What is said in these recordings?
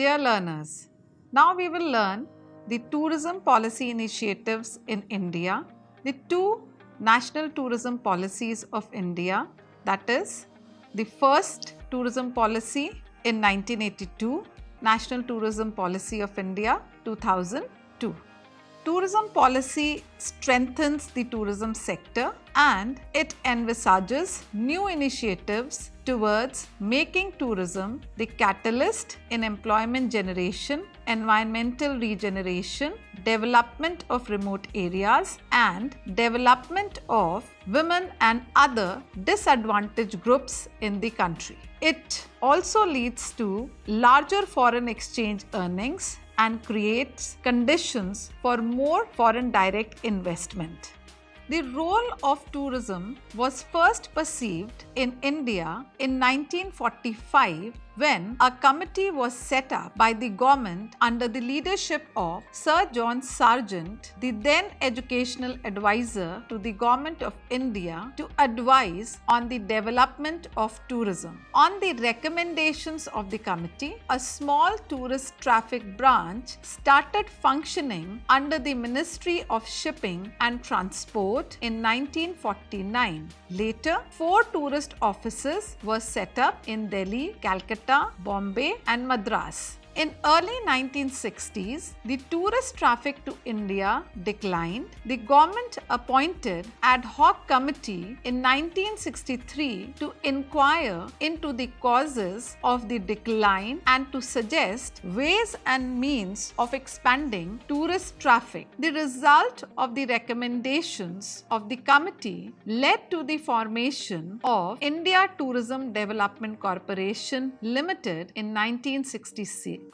Dear learners, now we will learn the tourism policy initiatives in India, the two national tourism policies of India, that is, the first tourism policy in 1982, National Tourism Policy of India 2002. Tourism policy strengthens the tourism sector and it envisages new initiatives towards making tourism the catalyst in employment generation, environmental regeneration, development of remote areas, and development of women and other disadvantaged groups in the country. It also leads to larger foreign exchange earnings and creates conditions for more foreign direct investment. The role of tourism was first perceived in India in 1945 when a committee was set up by the government under the leadership of Sir John Sargent, the then educational advisor to the government of India, to advise on the development of tourism. On the recommendations of the committee, a small tourist traffic branch started functioning under the Ministry of Shipping and Transport in 1949. Later, 4 tourist offices were set up in Delhi, Calcutta, Bombay and Madras. In early 1960s, the tourist traffic to India declined. The government appointed ad hoc committee in 1963 to inquire into the causes of the decline and to suggest ways and means of expanding tourist traffic. The result of the recommendations of the committee led to the formation of India Tourism Development Corporation Limited in 1966.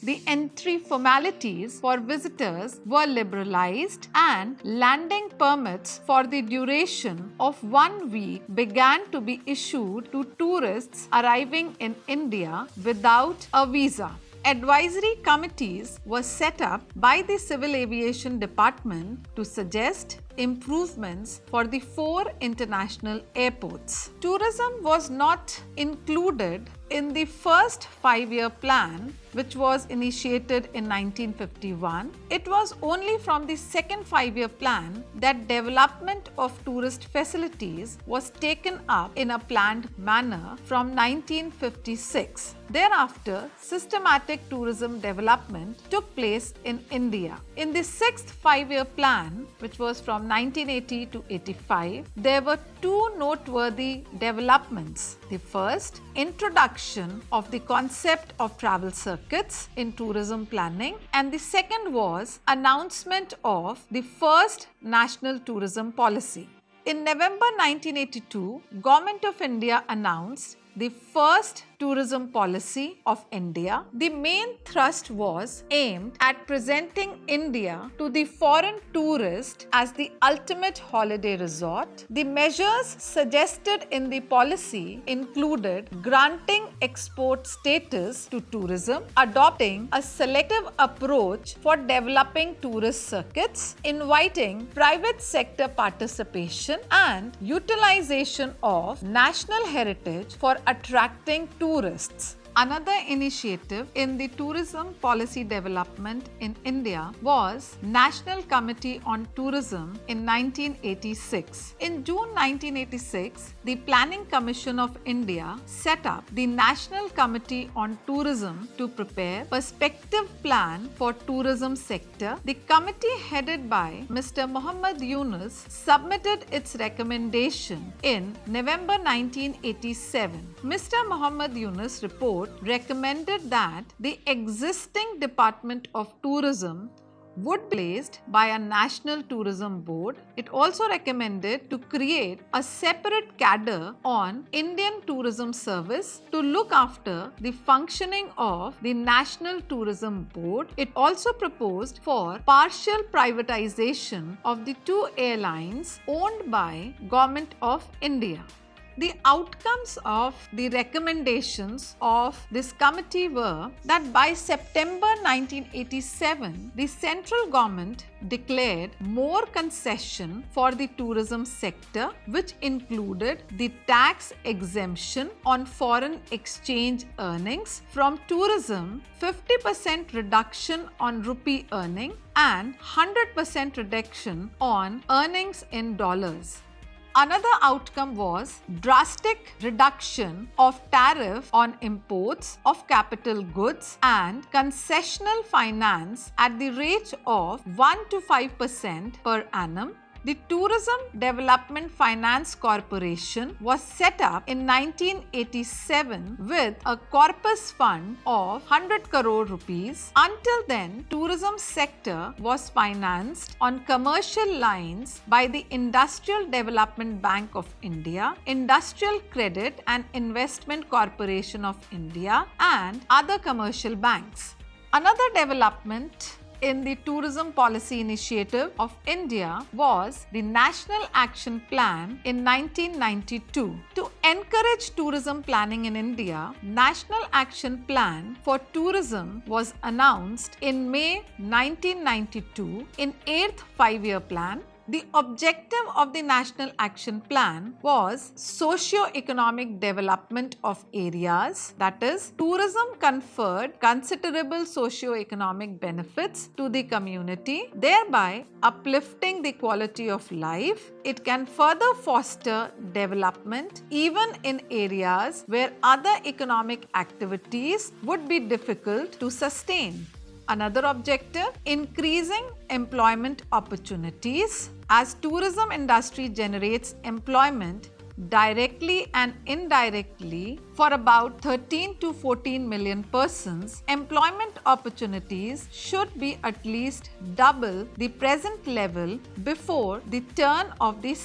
The entry formalities for visitors were liberalized and landing permits for the duration of 1 week began to be issued to tourists arriving in India without a visa. Advisory committees were set up by the Civil Aviation Department to suggest improvements for the 4 international airports. Tourism was not included in the first 5-year plan, which was initiated in 1951. It was only from the second 5-year plan that development of tourist facilities was taken up in a planned manner from 1956. Thereafter, systematic tourism development took place in India. In the 6th 5-year plan, which was from 1980 to 85, there were 2 noteworthy developments. The first, introduction of the concept of travel circuits in tourism planning, and the second was announcement of the first national tourism policy. In November 1982, Government of India announced the first tourism policy of India. The main thrust was aimed at presenting India to the foreign tourist as the ultimate holiday resort. The measures suggested in the policy included granting export status to tourism, adopting a selective approach for developing tourist circuits, inviting private sector participation and utilization of national heritage for attracting tourists. Another initiative in the tourism policy development in India was National Committee on Tourism in 1986. In June 1986, the Planning Commission of India set up the National Committee on Tourism to prepare perspective plan for tourism sector. The committee headed by Mr. Muhammad Yunus submitted its recommendation in November 1987. Mr. Muhammad Yunus report recommended that the existing Department of Tourism would be placed by a national tourism board. It also recommended to create a separate cadre on Indian Tourism Service to look after the functioning of the National Tourism Board. It also proposed for partial privatization of the 2 airlines owned by Government of India. The outcomes of the recommendations of this committee were that by September 1987, the central government declared more concession for the tourism sector, which included the tax exemption on foreign exchange earnings from tourism, 50% reduction on rupee earning, and 100% reduction on earnings in dollars. Another outcome was drastic reduction of tariff on imports of capital goods and concessional finance at the rate of 1 to 5% per annum. The Tourism Development Finance Corporation was set up in 1987 with a corpus fund of 100 crore rupees. Until then, tourism sector was financed on commercial lines by the Industrial Development Bank of India, Industrial Credit and Investment Corporation of India, and other commercial banks. Another development in the Tourism Policy Initiative of India was the National Action Plan in 1992. To encourage tourism planning in India, National Action Plan for Tourism was announced in May 1992 in 8th Five-Year Plan. The objective of the National Action Plan was socio-economic development of areas, that is, tourism conferred considerable socio-economic benefits to the community, thereby uplifting the quality of life. It can further foster development even in areas where other economic activities would be difficult to sustain. Another objective, increasing employment opportunities. As tourism industry generates employment directly and indirectly for about 13 to 14 million persons, employment opportunities should be at least double the present level before the turn of the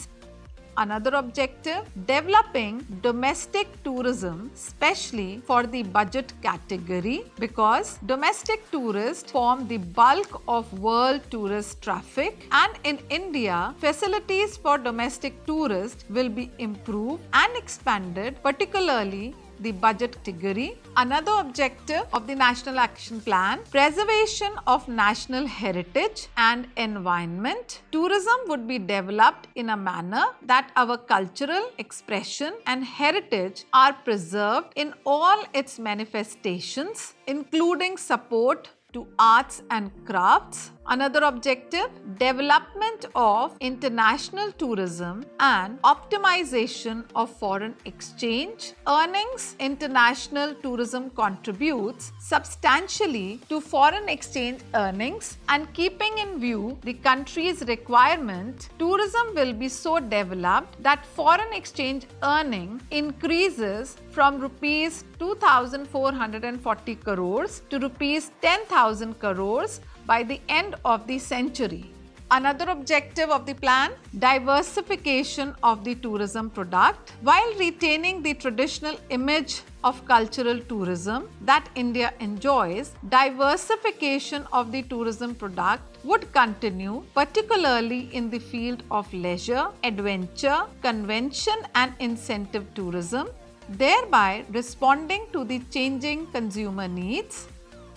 Another objective, developing domestic tourism, especially for the budget category, because domestic tourists form the bulk of world tourist traffic, and in India, facilities for domestic tourists will be improved and expanded, particularly the budget category. Another objective of the National Action Plan, preservation of national heritage and environment. Tourism would be developed in a manner that our cultural expression and heritage are preserved in all its manifestations, including support to arts and crafts. Another objective, development of international tourism and optimization of foreign exchange earnings. International tourism contributes substantially to foreign exchange earnings, and keeping in view the country's requirement, tourism will be so developed that foreign exchange earning increases from rupees 2,440 crores to rupees 10,000 crores by the end of the century. Another objective of the plan, diversification of the tourism product. While retaining the traditional image of cultural tourism that India enjoys, diversification of the tourism product would continue, particularly in the field of leisure, adventure, convention and incentive tourism, thereby responding to the changing consumer needs.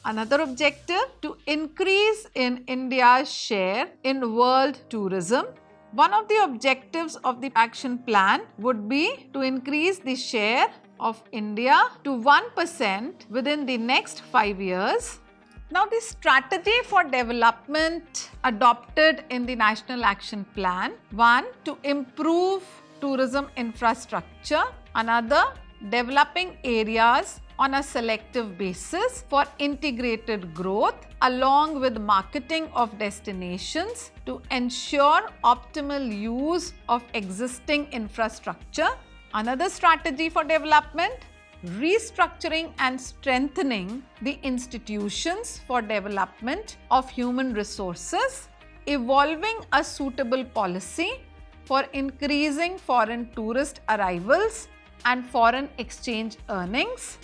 Another objective, to increase in India's share in world tourism. One of the objectives of the action plan would be to increase the share of India to 1% within the next 5 years. Now, the strategy for development adopted in the National Action Plan, one, to improve tourism infrastructure. Another, developing areas on a selective basis for integrated growth, along with marketing of destinations to ensure optimal use of existing infrastructure. Another strategy for development, restructuring and strengthening the institutions for development of human resources, evolving a suitable policy for increasing foreign tourist arrivals and foreign exchange earnings.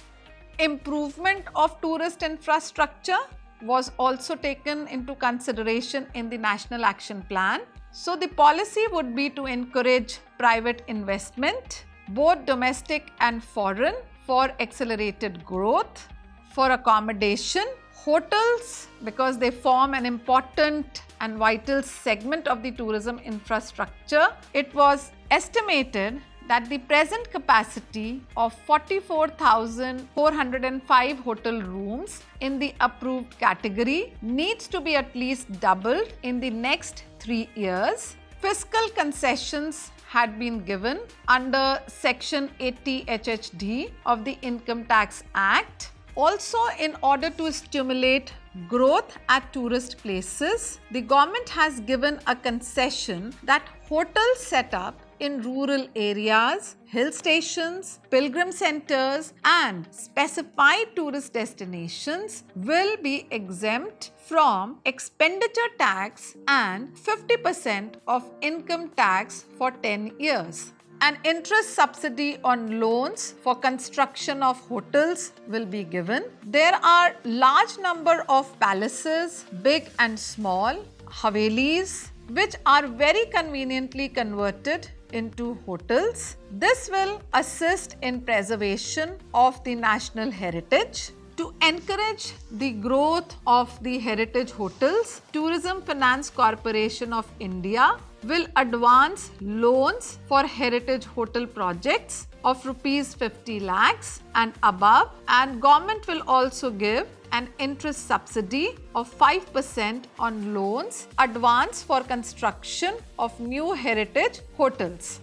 Improvement of tourist infrastructure was also taken into consideration in the National Action Plan. So, the policy would be to encourage private investment, both domestic and foreign, for accelerated growth, for accommodation, hotels, because they form an important and vital segment of the tourism infrastructure. It was estimated that the present capacity of 44,405 hotel rooms in the approved category needs to be at least doubled in the next 3 years. Fiscal concessions had been given under Section 80 HHD of the Income Tax Act. Also, in order to stimulate growth at tourist places, the government has given a concession that hotels set up in rural areas, hill stations, pilgrim centers and specified tourist destinations will be exempt from expenditure tax and 50% of income tax for 10 years. An interest subsidy on loans for construction of hotels will be given. There are large number of palaces, big and small, havelis, which are very conveniently converted into hotels. This will assist in preservation of the national heritage. To encourage the growth of the heritage hotels, Tourism Finance Corporation of India will advance loans for heritage hotel projects of rupees 50 lakhs and above, and government will also give an interest subsidy of 5% on loans advance for construction of new heritage hotels.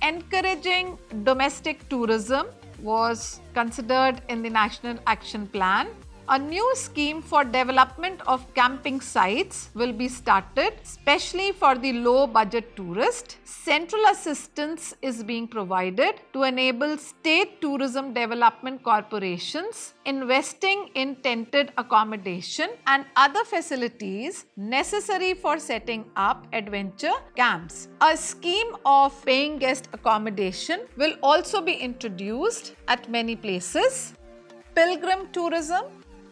Encouraging domestic tourism was considered in the National Action Plan. A new scheme for development of camping sites will be started, especially for the low budget tourist. Central assistance is being provided to enable state tourism development corporations investing in tented accommodation and other facilities necessary for setting up adventure camps. A scheme of paying guest accommodation will also be introduced at many places. Pilgrim tourism.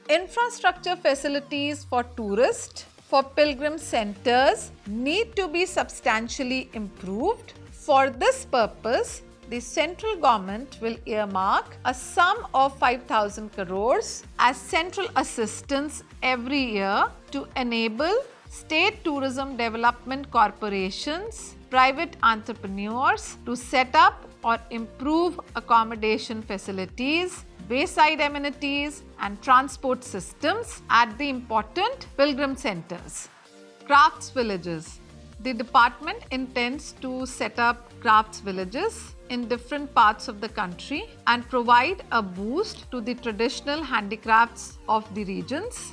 Infrastructure facilities for tourists, for pilgrim centers need to be substantially improved. For this purpose, the central government will earmark a sum of 5,000 crores as central assistance every year to enable state tourism development corporations, private entrepreneurs to set up or improve accommodation facilities, wayside amenities and transport systems at the important pilgrim centers. Crafts villages. The department intends to set up crafts villages in different parts of the country and provide a boost to the traditional handicrafts of the regions.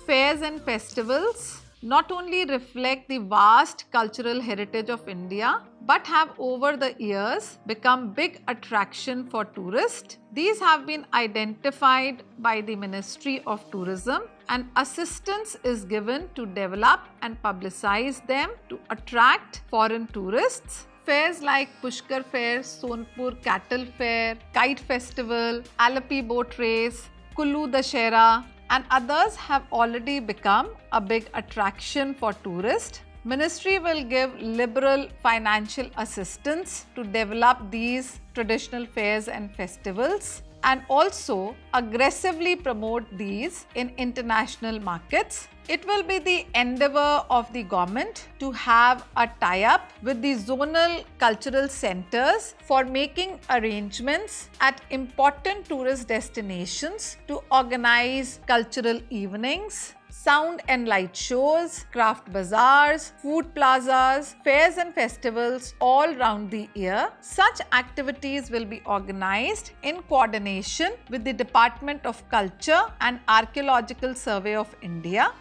Fairs and festivals not only reflect the vast cultural heritage of India, but have over the years become big attraction for tourists. These have been identified by the Ministry of Tourism and assistance is given to develop and publicize them to attract foreign tourists. Fairs like Pushkar Fair, Sonpur Cattle Fair, Kite Festival, Alapi Boat Race, Kullu Dashera and others have already become a big attraction for tourists. Ministry will give liberal financial assistance to develop these traditional fairs and festivals and also aggressively promote these in international markets. It will be the endeavour of the government to have a tie-up with the zonal cultural centres for making arrangements at important tourist destinations to organize cultural evenings, sound and light shows, craft bazaars, food plazas, fairs and festivals all round the year. Such activities will be organized in coordination with the Department of Culture and Archaeological Survey of India.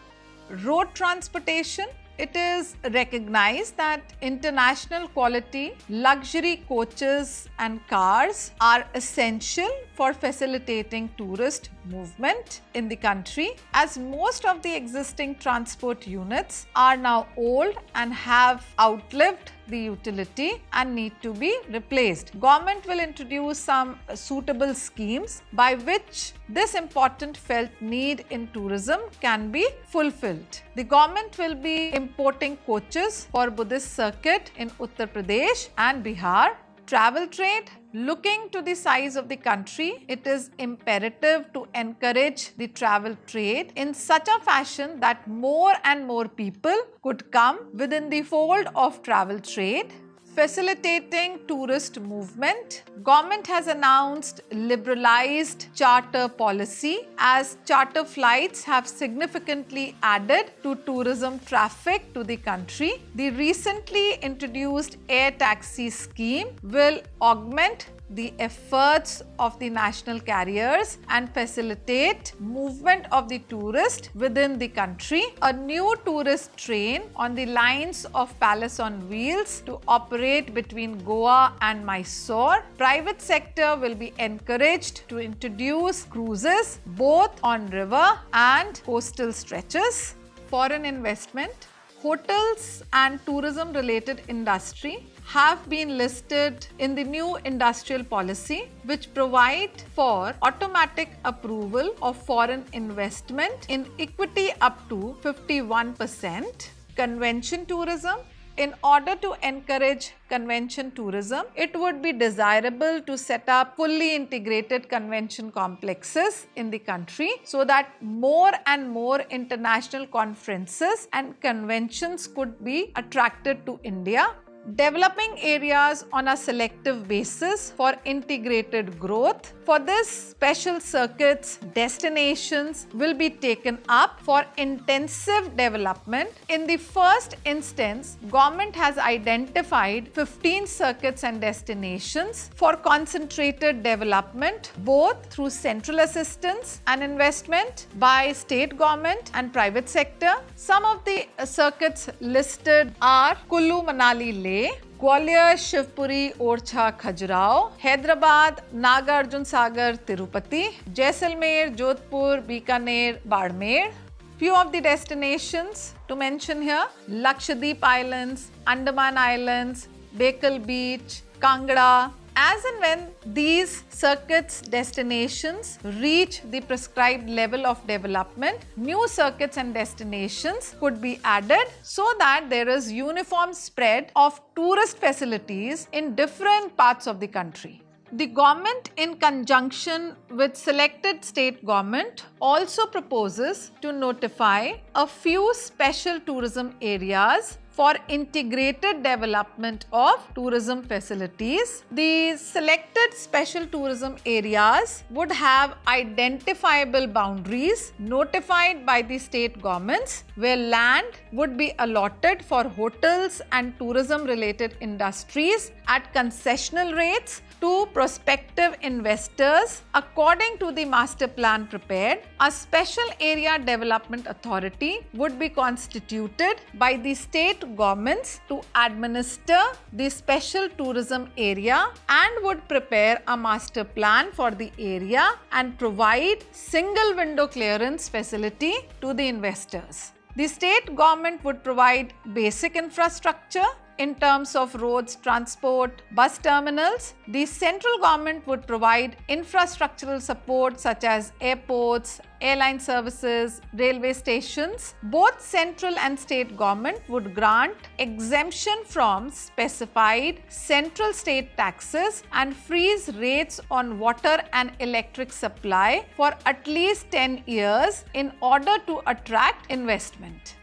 Road transportation. It is recognized that international quality luxury coaches and cars are essential for facilitating tourist movement in the country, as most of the existing transport units are now old and have outlived the utility and need to be replaced. Government will introduce some suitable schemes by which this important felt need in tourism can be fulfilled. The government will be importing coaches for Buddhist circuit in Uttar Pradesh and Bihar. travel trade. Looking to the size of the country, it is imperative to encourage the travel trade in such a fashion that more and more people could come within the fold of travel trade. Facilitating tourist movement. Government has announced liberalized charter policy as charter flights have significantly added to tourism traffic to the country. The recently introduced air taxi scheme will augment the efforts of the national carriers and facilitate movement of the tourist within the country. A new tourist train on the lines of Palace on Wheels to operate between Goa and Mysore. Private sector will be encouraged to introduce cruises both on river and coastal stretches. Foreign investment. Hotels and tourism related industry have been listed in the new industrial policy, which provide for automatic approval of foreign investment in equity up to 51%. Convention tourism. In order to encourage convention tourism, it would be desirable to set up fully integrated convention complexes in the country so that more and more international conferences and conventions could be attracted to India. Developing areas on a selective basis for integrated growth. For this, special circuits destinations will be taken up for intensive development. In the first instance, government has identified 15 circuits and destinations for concentrated development both through central assistance and investment by state government and private sector. Some of the circuits listed are Kullu Manali Leh, Gwalior, Shivpuri, Orchha, Khajuraho, Hyderabad, Nagarjun Sagar, Tirupati, Jaisalmer, Jodhpur, Bikaner, Badmer. Few of the destinations to mention here: Lakshadweep Islands, Andaman Islands, Bekal Beach, Kangra. As and when these circuits destinations reach the prescribed level of development, new circuits and destinations could be added so that there is uniform spread of tourist facilities in different parts of the country. The government, in conjunction with selected state government, also proposes to notify a few special tourism areas for integrated development of tourism facilities. The selected special tourism areas would have identifiable boundaries notified by the state governments where land would be allotted for hotels and tourism related industries at concessional rates to prospective investors according to the master plan prepared. A special area development authority would be constituted by the state governments to administer the special tourism area and would prepare a master plan for the area and provide single window clearance facility to the investors. The state government would provide basic infrastructure in terms of roads, transport, bus terminals. The central government would provide infrastructural support such as airports, airline services, railway stations. Both central and state government would grant exemption from specified central state taxes and freeze rates on water and electric supply for at least 10 years in order to attract investment.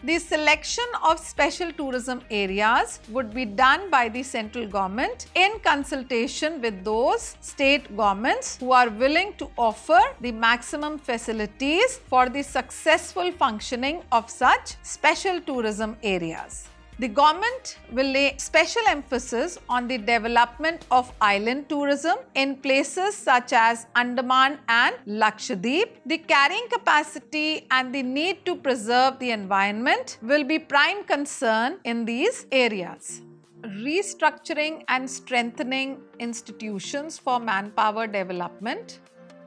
The selection of special tourism areas would be done by the central government in consultation with those state governments who are willing to offer the maximum facilities for the successful functioning of such special tourism areas. The government will lay special emphasis on the development of island tourism in places such as Andaman and Lakshadweep. The carrying capacity and the need to preserve the environment will be prime concern in these areas. Restructuring and strengthening institutions for manpower development.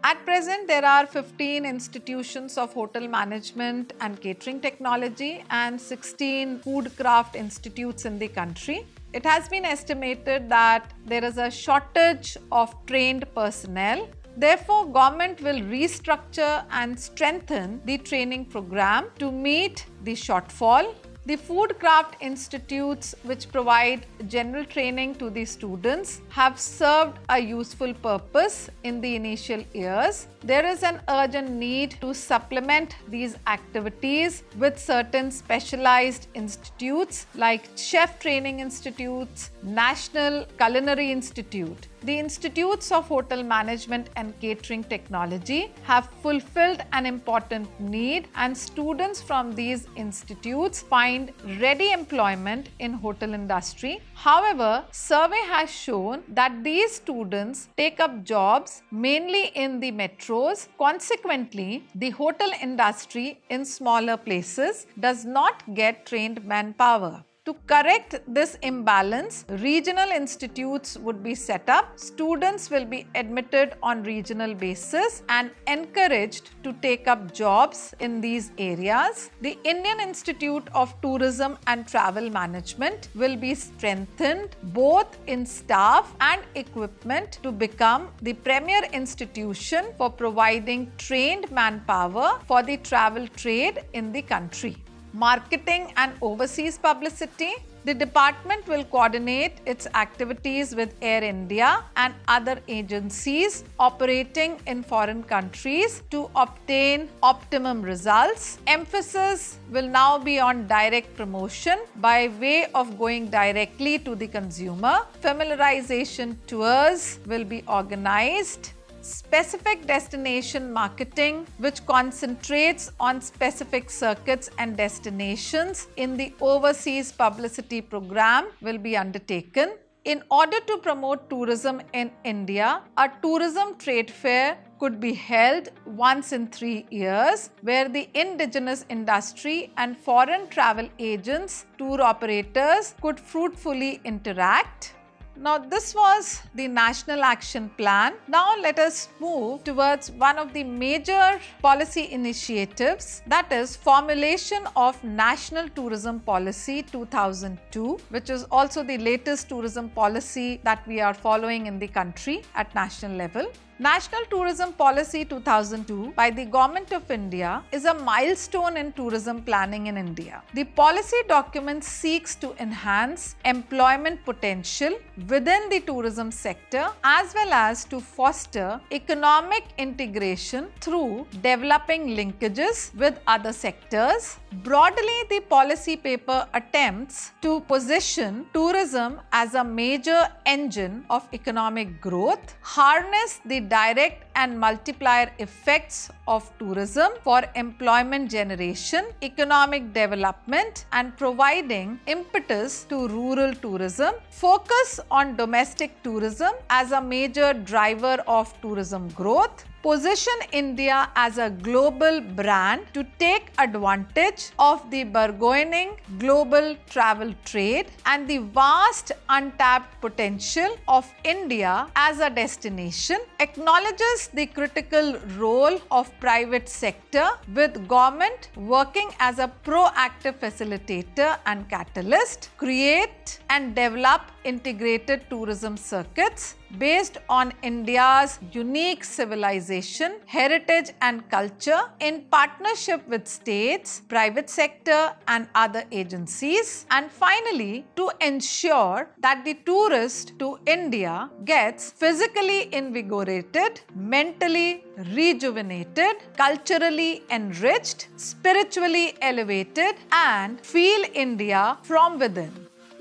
At present, there are 15 institutions of hotel management and catering technology and 16 food craft institutes in the country. It has been estimated that there is a shortage of trained personnel. Therefore, government will restructure and strengthen the training program to meet the shortfall. The food craft institutes, which provide general training to the students, have served a useful purpose in the initial years. There is an urgent need to supplement these activities with certain specialized institutes like chef training institutes, National Culinary Institute. The Institutes of Hotel Management and Catering Technology have fulfilled an important need, and students from these institutes find ready employment in hotel industry. However, survey has shown that these students take up jobs mainly in the metros. Consequently, the hotel industry in smaller places does not get trained manpower. To correct this imbalance, regional institutes would be set up. Students will be admitted on regional basis and encouraged to take up jobs in these areas. The Indian Institute of Tourism and Travel Management will be strengthened both in staff and equipment to become the premier institution for providing trained manpower for the travel trade in the country. Marketing and overseas publicity. The department will coordinate its activities with Air India and other agencies operating in foreign countries to obtain optimum results. Emphasis will now be on direct promotion by way of going directly to the consumer. Familiarization tours will be organized. Specific destination marketing, which concentrates on specific circuits and destinations in the overseas publicity program, will be undertaken. In order to promote tourism in India, a tourism trade fair could be held once in 3 years, where the indigenous industry and foreign travel agents, tour operators could fruitfully interact. Now, this was the National Action Plan. Now, let us move towards one of the major policy initiatives, that is formulation of National Tourism Policy 2002, which is also the latest tourism policy that we are following in the country at national level. National Tourism Policy 2002 by the Government of India is a milestone in tourism planning in India. The policy document seeks to enhance employment potential within the tourism sector as well as to foster economic integration through developing linkages with other sectors. Broadly, the policy paper attempts to position tourism as a major engine of economic growth, harness the direct and multiplier effects of tourism for employment generation, economic development, and providing impetus to rural tourism, focus on domestic tourism as a major driver of tourism growth, position India as a global brand to take advantage of the burgeoning global travel trade and the vast untapped potential of India as a destination, acknowledges the critical role of private sector with government working as a proactive facilitator and catalyst, create and develop integrated tourism circuits based on India's unique civilization, heritage and culture in partnership with states, private sector and other agencies, and finally to ensure that the tourist to India gets physically invigorated, mentally rejuvenated, culturally enriched, spiritually elevated and feel India from within.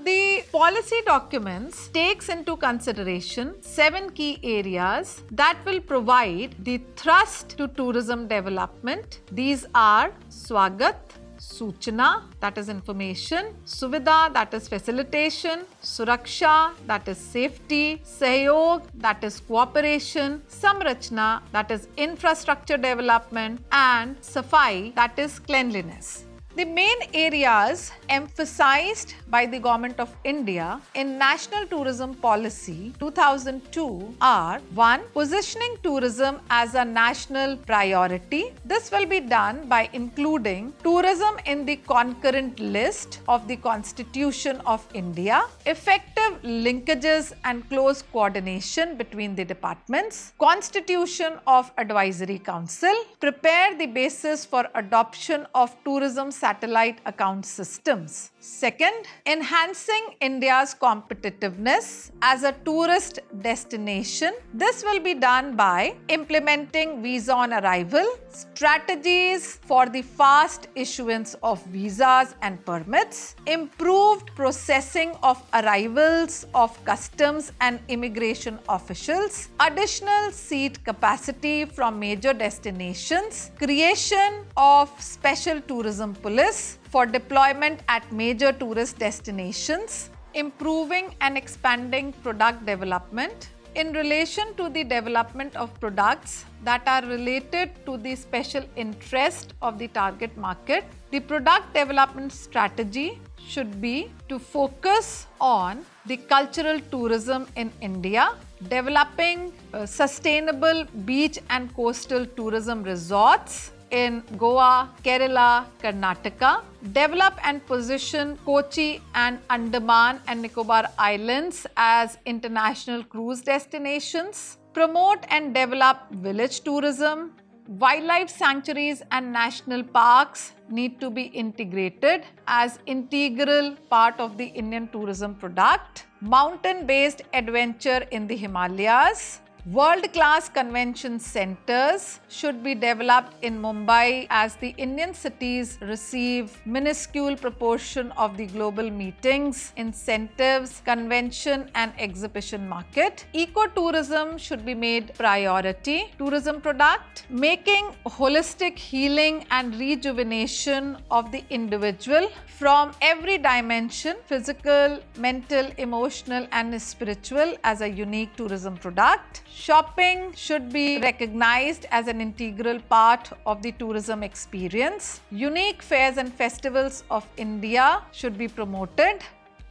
The policy documents takes into consideration 7 key areas that will provide the thrust to tourism development. These are Swagat, Suchana, that is information, Suvidha, that is facilitation, Suraksha, that is safety, Sahyog, that is cooperation, Samrachna, that is infrastructure development, and Safai, that is cleanliness. The main areas emphasized by the Government of India in National Tourism Policy 2002 are 1. Positioning tourism as a national priority. This will be done by including tourism in the concurrent list of the Constitution of India. Effective effective linkages and close coordination between the departments, constitution of advisory council, prepare the basis for adoption of tourism satellite account systems. Second, enhancing India's competitiveness as a tourist destination. This will be done by implementing visa on arrival, strategies for the fast issuance of visas and permits, improved processing of arrivals of customs and immigration officials, additional seat capacity from major destinations, creation of special tourism police for deployment at major tourist destinations, improving and expanding product development. In relation to the development of products that are related to the special interest of the target market, the product development strategy should be to focus on the cultural tourism in India, developing sustainable beach and coastal tourism resorts in Goa, Kerala, Karnataka, develop and position Kochi and Andaman and Nicobar Islands as international cruise destinations, promote and develop village tourism. Wildlife sanctuaries and national parks need to be integrated as integral part of the Indian tourism product. Mountain-based adventure in the Himalayas. World-class convention centers should be developed in Mumbai as the Indian cities receive minuscule proportion of the global meetings, incentives, convention and exhibition market. Ecotourism should be made priority tourism product. Making holistic healing and rejuvenation of the individual from every dimension, physical, mental, emotional and spiritual as a unique tourism product. Shopping should be recognized as an integral part of the tourism experience. Unique fairs and festivals of India should be promoted.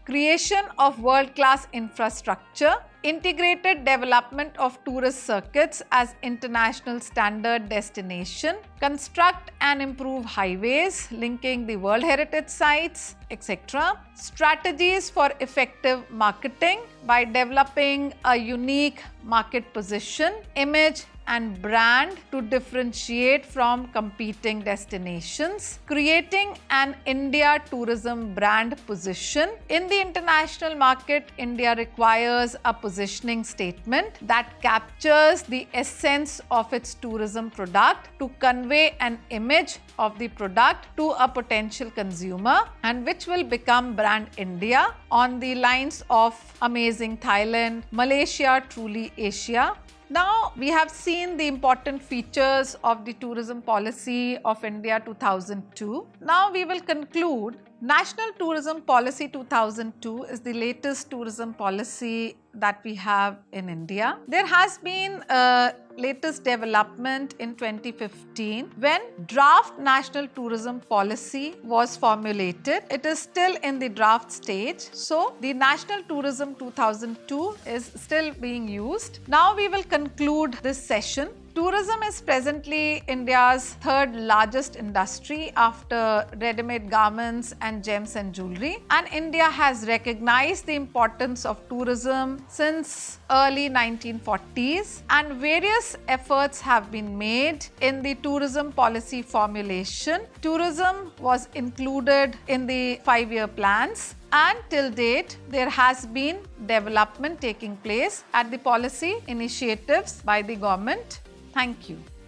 Creation of world-class infrastructure, integrated development of tourist circuits as international standard destination, construct and improve highways linking the World Heritage Sites, etc. Strategies for effective marketing by developing a unique market position, image and brand to differentiate from competing destinations, creating an India tourism brand position. In the international market, India requires a positioning statement that captures the essence of its tourism product to convey an image of the product to a potential consumer and which will become brand India on the lines of Amazing Thailand, Malaysia, Truly Asia. Now, we have seen the important features of the tourism policy of India 2002. Now, we will conclude. National Tourism Policy 2002 is the latest tourism policy that we have in India. There has been a latest development in 2015 when draft National Tourism Policy was formulated. It is still in the draft stage. So, the National Tourism 2002 is still being used. Now, we will conclude this session. Tourism is presently India's third largest industry after ready-made garments and gems and jewelry. And India has recognized the importance of tourism since early 1940s, and various efforts have been made in the tourism policy formulation. Tourism was included in the 5-year plans. And till date, there has been development taking place at the policy initiatives by the government. Thank you.